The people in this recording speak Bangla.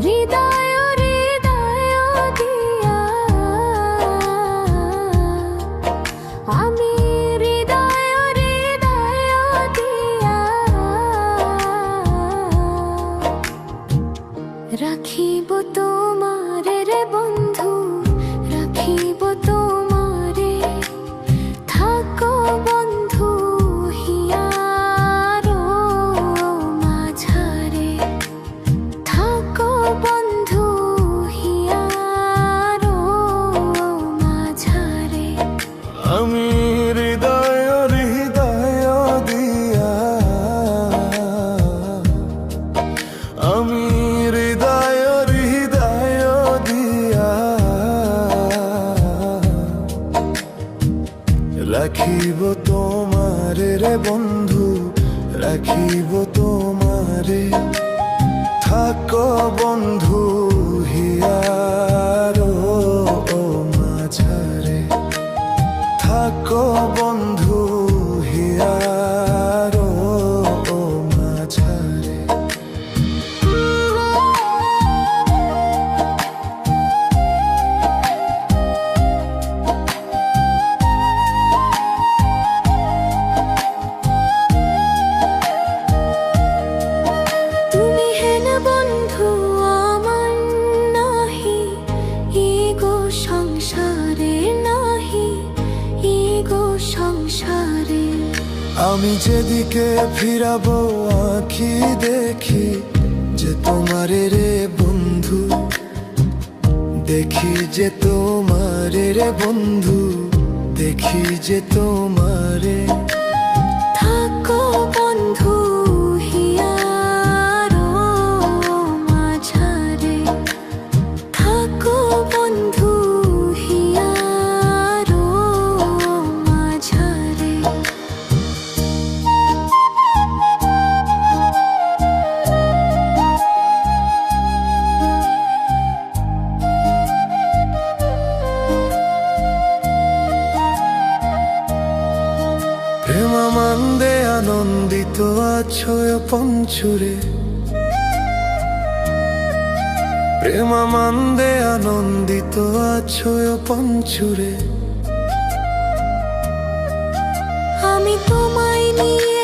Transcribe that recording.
হৃদয় হৃদয় দিয়া আমি হৃদয় হৃদয় দিয়া রাখিব তোমারে রে বন্ধু, রাখিব তোমারে। থাকো বন্ধু হিয়ারো মাঝারে, থাকো বন্ধু হিয়ারো মাঝারে। আমি হৃদয় হৃদয় দিয়া আমি হৃদয় হৃদয় দিয়া রাখিব তোমারে রে বন্ধু, রাখিব তোমারে। থাকো বন্ধু হিয়ারো মাঝারে, থাকো বন্ধু হিয়ারো মাঝারে। তুমি হেন বন্ধু আমার নাহি, ইগো সংসারে নাহি, ইগো সংসারে। আমি যেদিকে ফিরাবো আঁখি দেখি যে তোমারে রে বন্ধু, দেখি যে তোমারে রে বন্ধু, দেখি যে তোমারে। থাকো বন্ধু হিয়ারো মাঝারে, থাকো বন্ধু হিয়ারো মাঝারে। প্রেমানন্দে আনন্দিত আছো পঞ্চুরে, প্রেমানন্দে আনন্দিত আছো পঞ্চুরে। আমি তোমায় নিয়ে